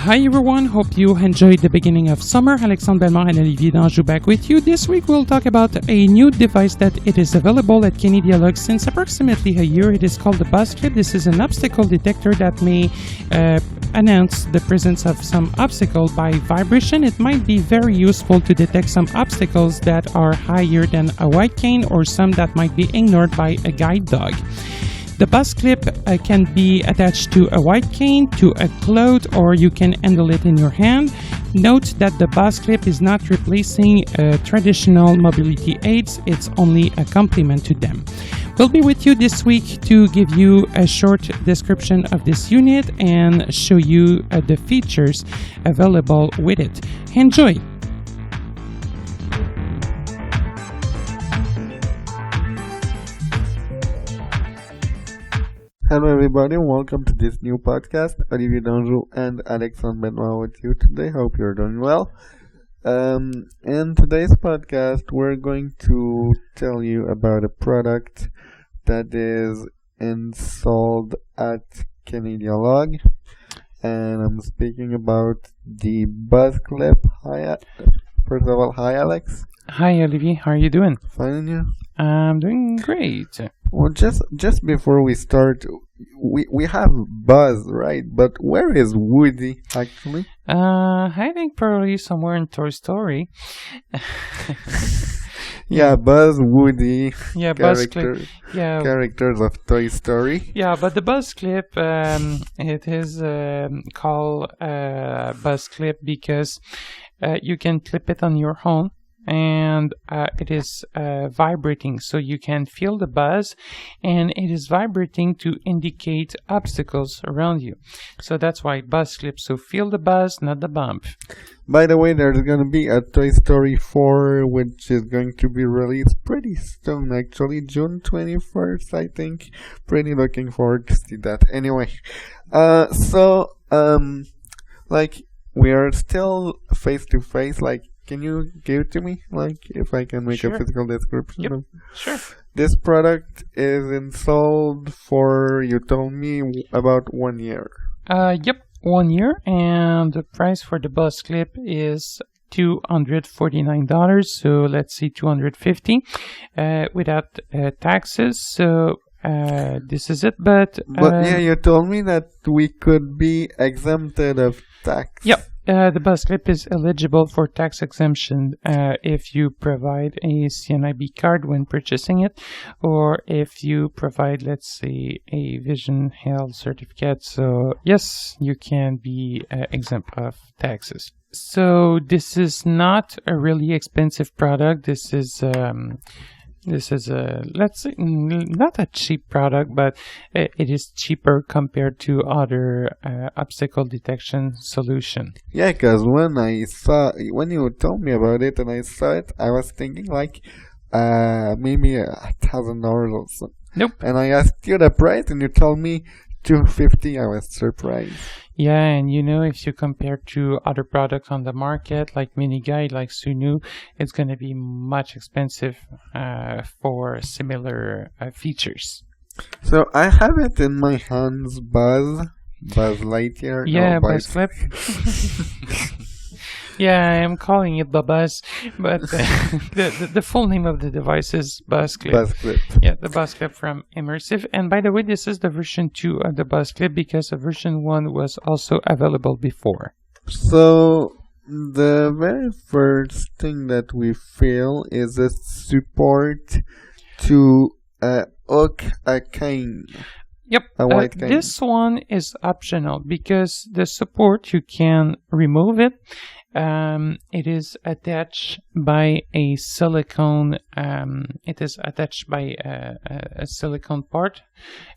Hi everyone, hope you enjoyed the beginning of summer. Alexandre and Olivier back with you. This week we'll talk about a new device that it is available at Canadialog since approximately a year. It is called the BuzzClip. This is an obstacle detector that may announce the presence of some obstacle by vibration. It might be very useful to detect some obstacles that are higher than a white cane or some that might be ignored by a guide dog. The BuzzClip can be attached to a white cane, to a cloth, or you can handle it in your hand. Note that the BuzzClip is not replacing traditional mobility aids, it's only a complement to them. We'll be with you this week to give you a short description of this unit and show you the features available with it. Enjoy! Hello everybody, welcome to this new podcast. Olivier and Alexandre with you today. Hope you're doing well. In today's podcast, we're going to tell you about a product that is installed at Canadialog, and I'm speaking about the BuzzClip. First of all, hi Alex. Hi Olivier, how are you doing? Fine, and you? I'm doing great. Well, just before we start, we have Buzz, right? But where is Woody actually? I think probably somewhere in Toy Story. Yeah, Buzz, Woody, yeah, BuzzClip. Yeah, characters of Toy Story. Yeah, but the BuzzClip, it is called BuzzClip because you can clip it on your own. And it is vibrating, so you can feel the buzz, and it is vibrating to indicate obstacles around you. So that's why BuzzClip. So feel the buzz, not the bump. By the way, there's going to be a Toy Story 4, which is going to be released pretty soon, actually, June 21st, I think. Pretty looking forward to see that. Anyway, like, we are still face to face, like, can you give it to me? Like, if I can make a physical description? Yep. Of Sure. This product is installed for, you told me, about 1 year. Yep, 1 year. And the price for the BuzzClip is $249. So let's see, $250 without taxes. So this is it. But yeah, you told me that we could be exempted of tax. Yep. The BuzzClip is eligible for tax exemption if you provide a CNIB card when purchasing it, or if you provide, let's say, a vision health certificate. So yes, you can be exempt of taxes. So this is not a really expensive product. This is a, let's say, not a cheap product, but it is cheaper compared to other obstacle detection solution. Yeah, because when you told me about it and I saw it, I was thinking like maybe $1,000 or so. Nope. And I asked you the price and you told me $250. I was surprised. Yeah, and you know, if you compare to other products on the market, like MiniGuide, like Sunu, it's going to be much expensive for similar features. So I have it in my hands, Buzz Lightyear. Yeah, no, BuzzClip. Yeah, I am calling it the Buzz, but the full name of the device is BuzzClip. BuzzClip. Yeah, the BuzzClip from Immersive. And by the way, this is the version 2 of the BuzzClip because the version 1 was also available before. So the very first thing that we feel is a support to hook a cane. Yep, a white cane. This one is optional because the support, you can remove it. It is attached by a silicone. It is attached by a silicone part,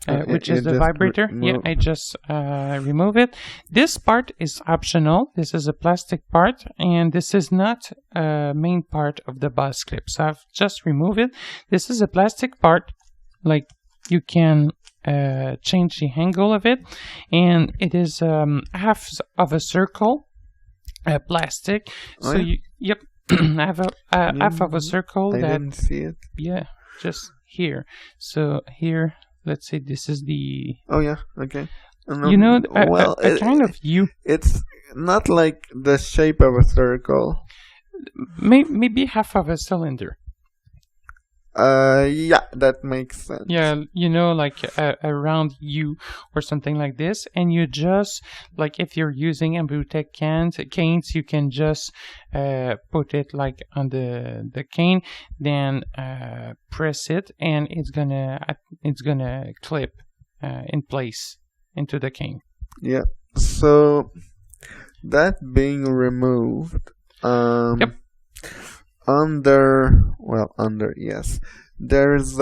which is the vibrator. Yeah, I just remove it. This part is optional. This is a plastic part, and this is not a main part of the BuzzClip. So I've just removed it. This is a plastic part, like you can change the angle of it, and it is half of a circle. Plastic. Oh, so yeah? Yep, I have a half of a circle. I didn't see it. Yeah, just here. So here, let's say this is the. Oh yeah, okay. You know, well, a kind of U. it's not like the shape of a circle. Maybe half of a cylinder. Yeah, that makes sense. Yeah, you know, like a round U or something like this. And you just, like if you're using Ambrutech canes, you can just put it like on the cane, then press it, and it's gonna clip in place into the cane. Yeah. So that being removed, Yep. under, yes, there's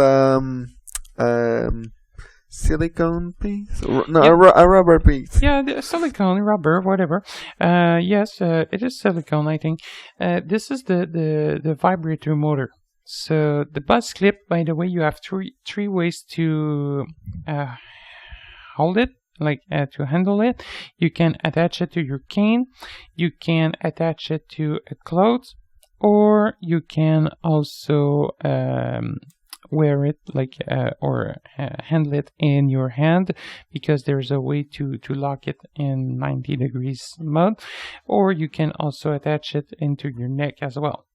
silicone piece, no, Yep. a rubber piece. Yeah, the silicone, rubber, whatever. Yes, it is silicone, I think. This is the vibrator motor. So the BuzzClip, by the way, you have three ways to hold it, like to handle it. You can attach it to your cane, you can attach it to a cloth, or you can also wear it like or handle it in your hand, because there's a way to lock it in 90 degrees mode, or you can also attach it into your neck as well.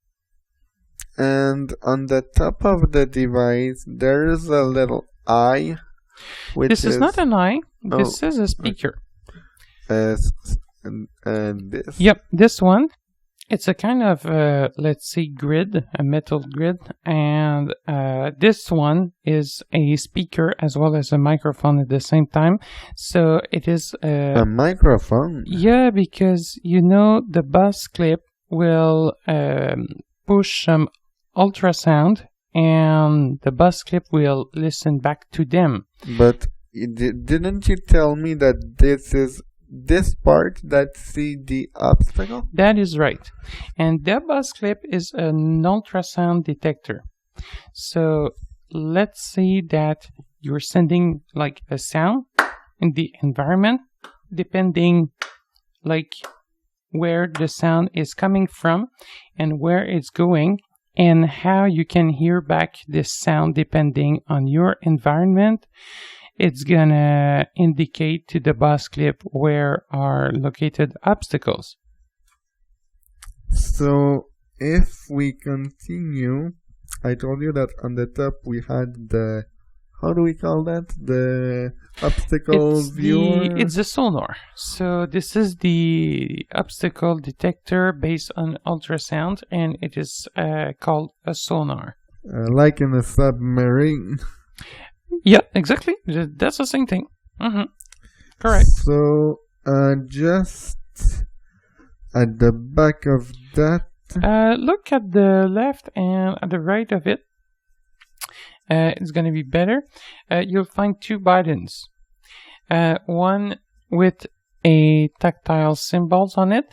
And on the top of the device, there is a little eye. This is not an eye. This is a speaker. This. Yep, this one. It's a kind of, let's say, grid, a metal grid. And this one is a speaker as well as a microphone at the same time. So it is a microphone? Yeah, because, you know, the BuzzClip will push some ultrasound, and the BuzzClip will listen back to them. But didn't you tell me that this is this part that see the obstacle? That is right. And the BuzzClip is an ultrasound detector. So let's say that you're sending like a sound in the environment, depending like where the sound is coming from and where it's going, and how you can hear back this sound depending on your environment. It's gonna indicate to the BuzzClip where are located obstacles. So if we continue, I told you that on the top we had the, how do we call that? The obstacle viewer? It's a sonar. So this is the obstacle detector based on ultrasound, and it is called a sonar. Like in a submarine. Yeah, exactly. That's the same thing. Mm-hmm. Correct. So, just at the back of that. Look at the left and at the right of it. It's going to be better. You'll find two buttons. One with a tactile symbols on it.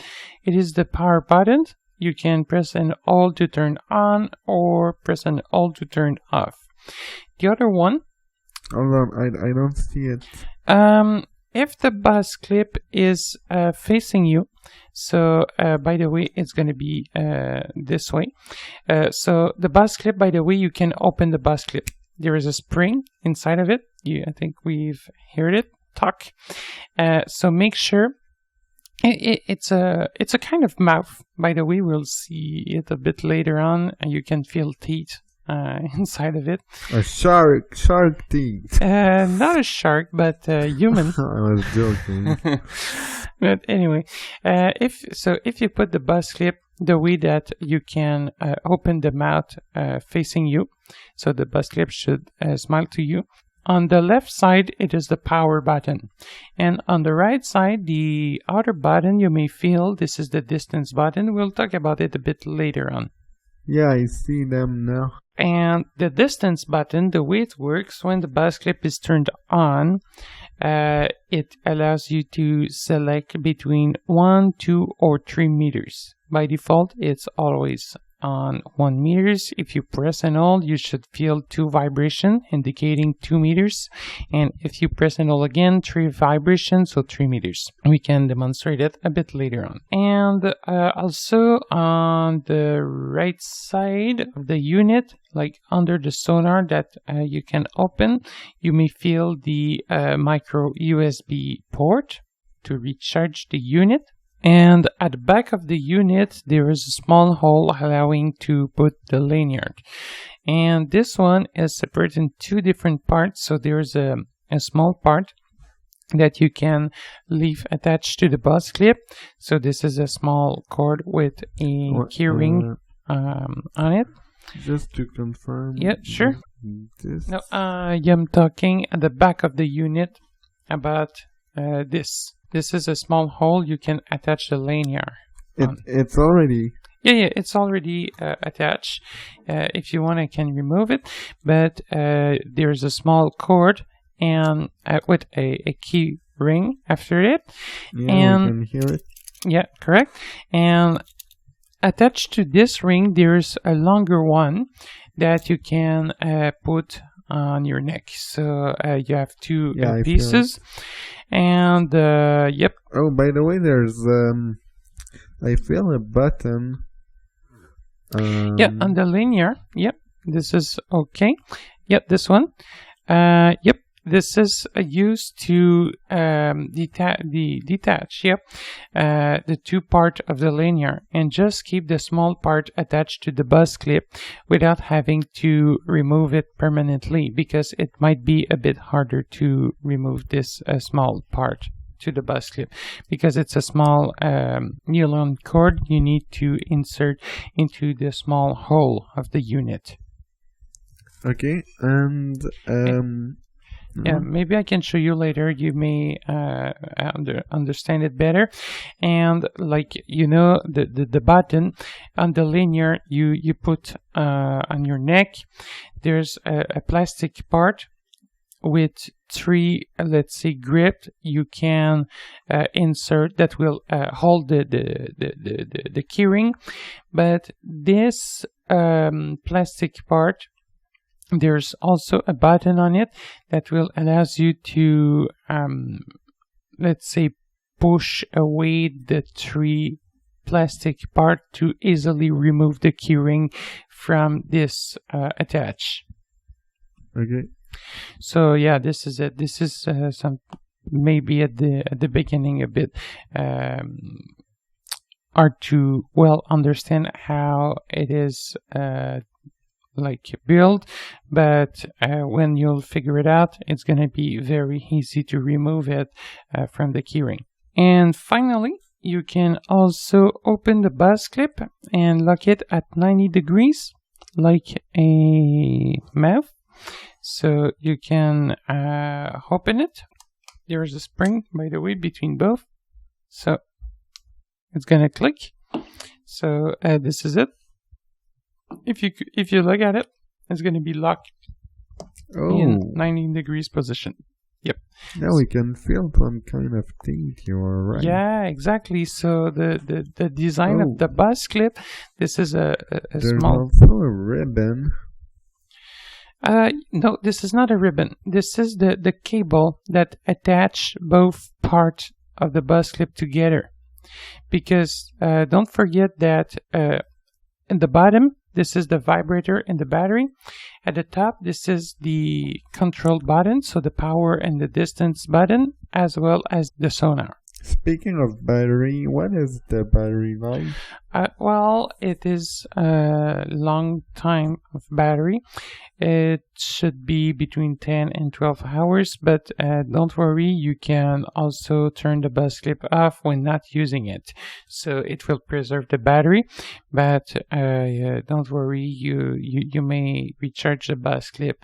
It is the power button. You can press an Alt to turn on or press an Alt to turn off. The other one. Hold on, I don't see it. If the BuzzClip is facing you, so by the way, it's going to be this way. So the BuzzClip, by the way, you can open the BuzzClip. There is a spring inside of it. I think we've heard it talk. So make sure it's a kind of mouth. By the way, we'll see it a bit later on, and you can feel teeth inside of it. A shark teeth. Not a shark, but human. I was joking. But anyway, if you put the BuzzClip the way that you can open the mouth facing you, so the BuzzClip should smile to you. On the left side, it is the power button. And on the right side, the other button you may feel, this is the distance button. We'll talk about it a bit later on. Yeah, I see them now. And the distance button, the way it works, when the BuzzClip is turned on, it allows you to select between 1, 2, or 3 meters. By default, it's always on 1 meters. If you press and hold, you should feel 2 vibration indicating 2 meters. And if you press and hold again, 3 vibrations, so 3 meters. We can demonstrate it a bit later on. And also on the right side of the unit, like under the sonar that you can open, you may feel the micro USB port to recharge the unit. And at the back of the unit, there is a small hole allowing to put the lanyard. And this one is separated in 2 different parts. So there's a small part that you can leave attached to the BuzzClip. So this is a small cord with a keyring on it. Just to confirm. Yeah, sure. This. No, I'm talking at the back of the unit about this. This is a small hole you can attach the lanyard. It's already. Yeah, it's already attached. If you want, I can remove it. But there's a small cord and with a key ring after it. Yeah, and we can hear it. Yeah, correct. And attached to this ring, there's a longer one that you can put on your neck. So you have 2 pieces. And yep. Oh, by the way, there's I feel a button. Yeah, on the linear. Yep, this is okay. Yep, this one. Yep, this is used to detach. Yep, the 2 part of the linear, and just keep the small part attached to the BuzzClip without having to remove it permanently, because it might be a bit harder to remove this small part to the BuzzClip, because it's a small nylon cord you need to insert into the small hole of the unit. Okay, and yeah, maybe I can show you later. You may understand it better. And like, you know, the button on the linear you put on your neck, there's a plastic part with 3, let's say, grip you can insert that will hold the keyring. But this plastic part, there's also a button on it that will allows you to let's say, push away the 3 plastic part to easily remove the keyring from this attach. Okay. So yeah, this is it. This is some maybe at the beginning a bit hard to well understand how it is like built, but when you'll figure it out, it's going to be very easy to remove it from the keyring. And finally, you can also open the BuzzClip and lock it at 90 degrees like a mouth. So you can open it. There is a spring, by the way, between both. So it's going to click. So this is it. If you look at it, it's going to be locked in 90 degrees position. Yep. Now we can feel some kind of teeth. You are right. Yeah, exactly. So the design of the BuzzClip, this is a There's small. also a ribbon. No, this is not a ribbon. This is the cable that attach both parts of the BuzzClip together. Because don't forget that in the bottom, this is the vibrator and the battery. At the top, this is the control button, so the power and the distance button, as well as the sonar. Speaking of battery, what is the battery life? Well, it is a long time of battery. It should be between 10 and 12 hours, but don't worry, you can also turn the BuzzClip off when not using it. So it will preserve the battery, but don't worry, you may recharge the BuzzClip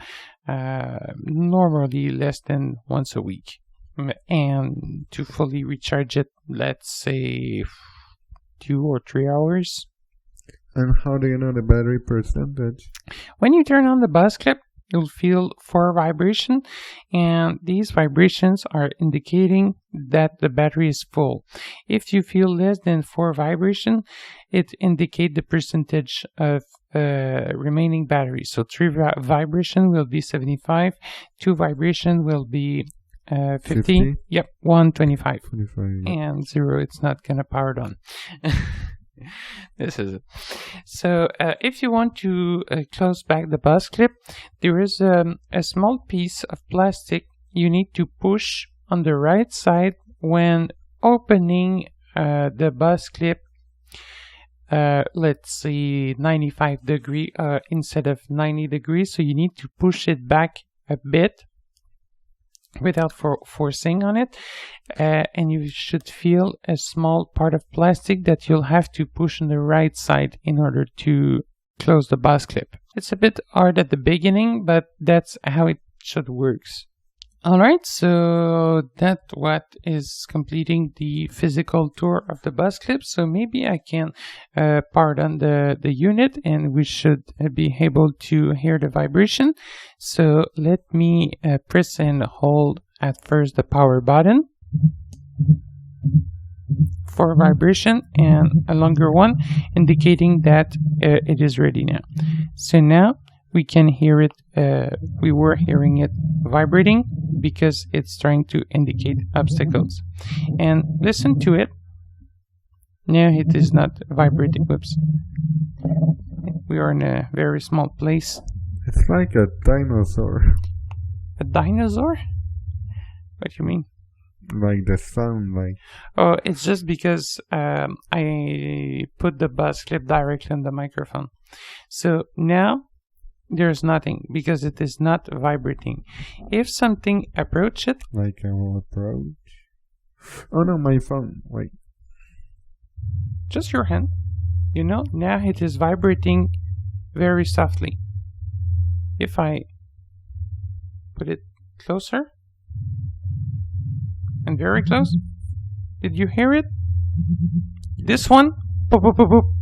normally less than once a week. And to fully recharge it, let's say 2 or 3 hours. And how do you know the battery percentage? When you turn on the BuzzClip, you'll feel 4 vibration, and these vibrations are indicating that the battery is full. If you feel less than 4 vibration, it indicates the percentage of remaining battery. So 3 vibration will be 75, 2 vibration will be 50. Yep, 1 25. 25, yeah. And 0, it's not gonna power it on. This is it. So if you want to close back the BuzzClip, there is a small piece of plastic you need to push on the right side when opening the BuzzClip. Let's see, 95 degree instead of 90 degrees. So you need to push it back a bit without forcing on it, and you should feel a small part of plastic that you'll have to push on the right side in order to close the BuzzClip. It's a bit hard at the beginning, but that's how it should works. Alright, so that's what is completing the physical tour of the BuzzClip. So maybe I can power on the unit, and we should be able to hear the vibration. So let me press and hold at first the power button for vibration, and a longer one indicating that it is ready now. So now we can hear it, we were hearing it vibrating because it's trying to indicate obstacles. And listen to it. Now it is not vibrating. Whoops. We are in a very small place. It's like a dinosaur. A dinosaur? What do you mean? Like the sound, like... Oh, it's just because I put the BuzzClip directly on the microphone. So now there's nothing because it is not vibrating. If something approach it, like I will approach. Oh no, my phone. Wait. Just your hand. You know, now it is vibrating very softly. If I put it closer and very close, did you hear it? This one, boop, boop, boop, boop,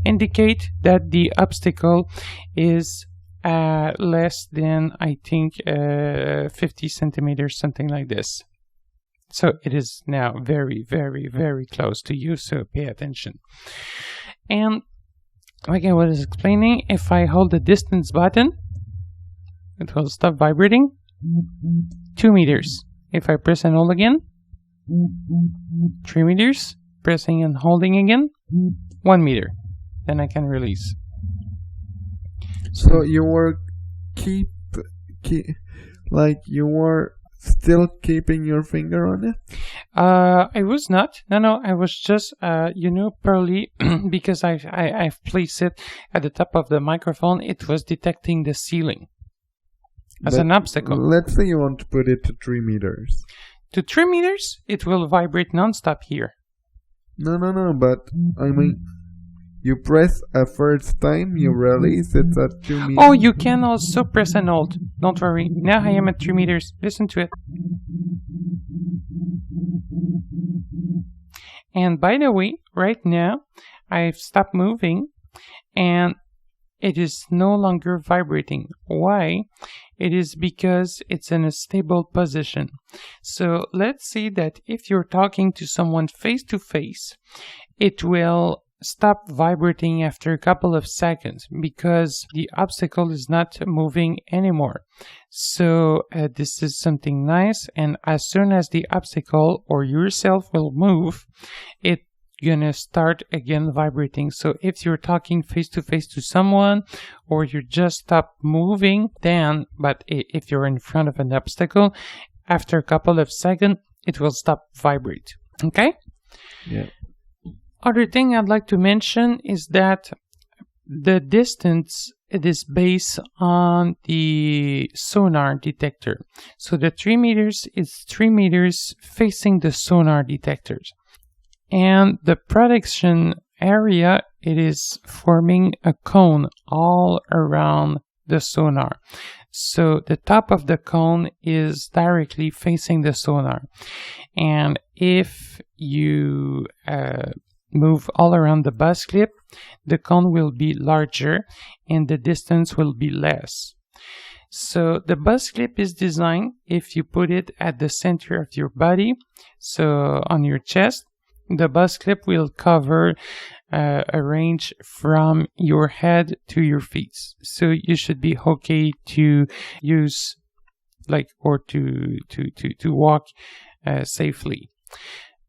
indicate that the obstacle is less than, I think, 50 centimeters, something like this. So it is now very, very, very close to you, so pay attention. And like I was explaining, if I hold the distance button, it will stop vibrating. 2 meters. If I press and hold again, 3 meters. Pressing and holding again, 1 meter. Then I can release. So you were you were still keeping your finger on it? I was not. No, I was just, probably because I've placed it at the top of the microphone, it was detecting the ceiling as an obstacle. Let's say you want to put it to 3 meters. To 3 meters, it will vibrate non-stop here. No, but I mean, you press a first time, you release it at 2 meters. Oh, you can also press and hold. Don't worry. Now I am at 3 meters. Listen to it. And by the way, right now, I've stopped moving and it is no longer vibrating. Why? It is because it's in a stable position. So let's say that if you're talking to someone face to face, it will stop vibrating after a couple of seconds because the obstacle is not moving anymore. So this is something nice, and as soon as the obstacle or yourself will move, it's gonna start again vibrating. So if you're talking face to face to someone or you just stop moving, then, but if you're in front of an obstacle, after a couple of seconds, it will stop vibrate. Okay? Yeah. Other thing I'd like to mention is that the distance, it is based on the sonar detector. So the 3 meters is 3 meters facing the sonar detectors. And the protection area, it is forming a cone all around the sonar. So the top of the cone is directly facing the sonar. And if you move all around the BuzzClip, the cone will be larger and the distance will be less. So the BuzzClip is designed if you put it at the center of your body, so on your chest. The BuzzClip will cover a range from your head to your feet. So you should be okay to use or to walk safely.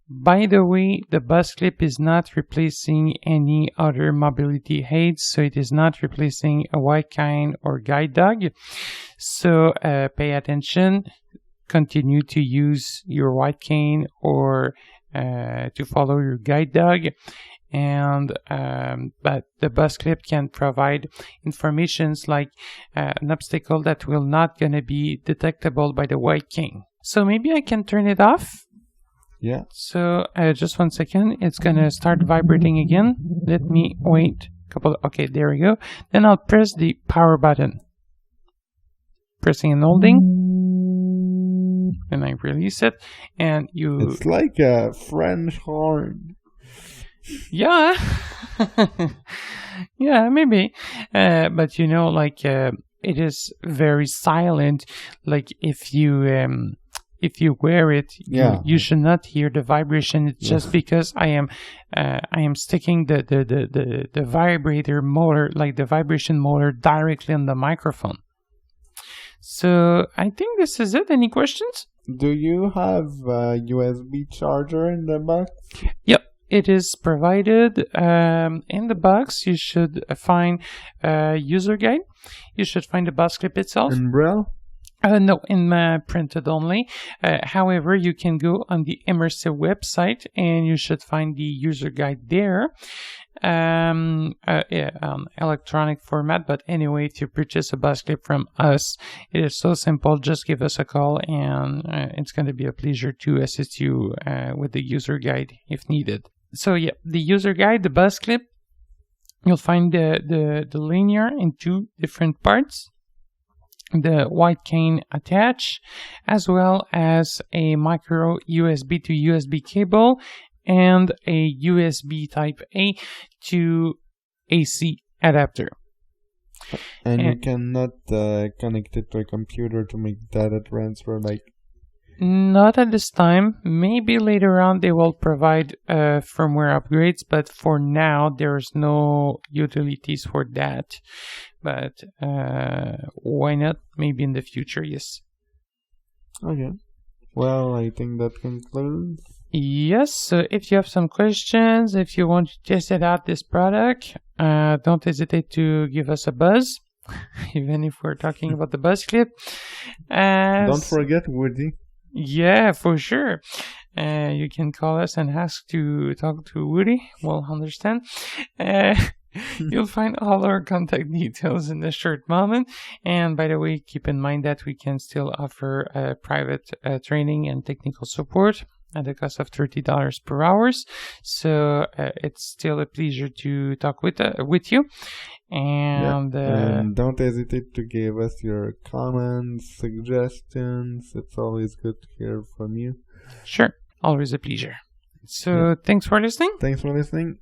By the way, the BuzzClip is not replacing any other mobility aids, so it is not replacing a white cane or guide dog. So pay attention, continue to use your white cane or to follow your guide dog. And but the BuzzClip can provide informations like an obstacle that will not gonna be detectable by the white cane. So maybe I can turn it off. Yeah. So just 1 second. It's gonna start vibrating again. Let me wait. Okay, there we go. Then I'll press the power button. Pressing and holding. And I release it. And you. It's like a French horn. Yeah. Yeah, maybe. But it is very silent. Like if you wear it, you should not hear the vibration. It's just because I am sticking the vibrator motor, like the vibration motor, directly on the microphone. So I think this is it. Any questions? Do you have a USB charger in the box? Yep. It is provided in the box. You should find a user guide. You should find the BuzzClip itself. In Braille? No, in printed only. However, you can go on the Immersive website and you should find the user guide there. Electronic format. But anyway, if you purchase a BuzzClip from us, it is so simple. Just give us a call and it's going to be a pleasure to assist you with the user guide if needed. So yeah, the user guide, the BuzzClip, you'll find the linear in two different parts. The white cane attached, as well as a micro USB to USB cable and a USB type A to AC adapter. And you cannot connect it to a computer to make data transfer Not at this time. Maybe later on they will provide firmware upgrades, but for now there's no utilities for that. But why not? Maybe in the future, yes. Okay. Well, I think that concludes. Yes, so if you have some questions, if you want to test it out, this product, don't hesitate to give us a buzz, even if we're talking about the BuzzClip. Don't forget Woody. Yeah, for sure. You can call us and ask to talk to Woody. We'll understand. You'll find all our contact details in the short moment. And by the way, keep in mind that we can still offer private training and technical support at the cost of $30 per hour. So it's still a pleasure to talk with you. And don't hesitate to give us your comments, suggestions. It's always good to hear from you. Sure. Always a pleasure. So thanks for listening. Thanks for listening.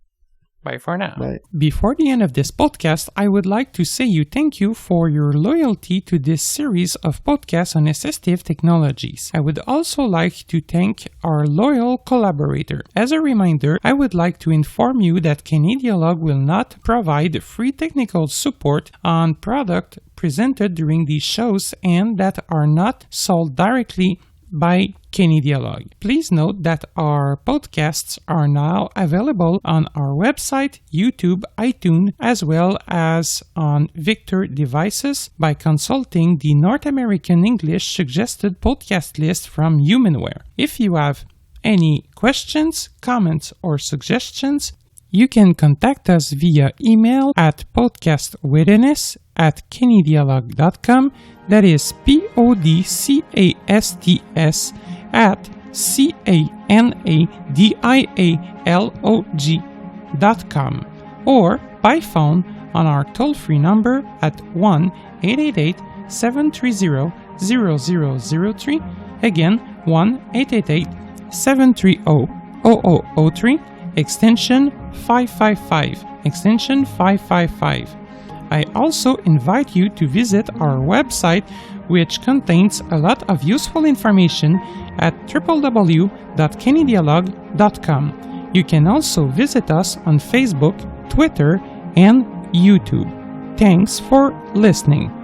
Bye for now. Bye. Before the end of this podcast, I would like to say thank you for your loyalty to this series of podcasts on assistive technologies. I would also like to thank our loyal collaborator. As a reminder, I would like to inform you that Canadialog will not provide free technical support on product presented during these shows and that are not sold directly by Canadialog. Please note that our podcasts are now available on our website, YouTube, iTunes, as well as on Victor devices by consulting the North American English suggested podcast list from Humanware. If you have any questions, comments, or suggestions, you can contact us via email at podcastwitness@canadialog.com. That is PODCASTS at CANADIALOG.com, or by phone on our toll-free number at 1-888-730-0003. Again, 1-888-730-0003, extension 555. I also invite you to visit our website, which contains a lot of useful information at www.canadialog.com. You can also visit us on Facebook, Twitter, and YouTube. Thanks for listening.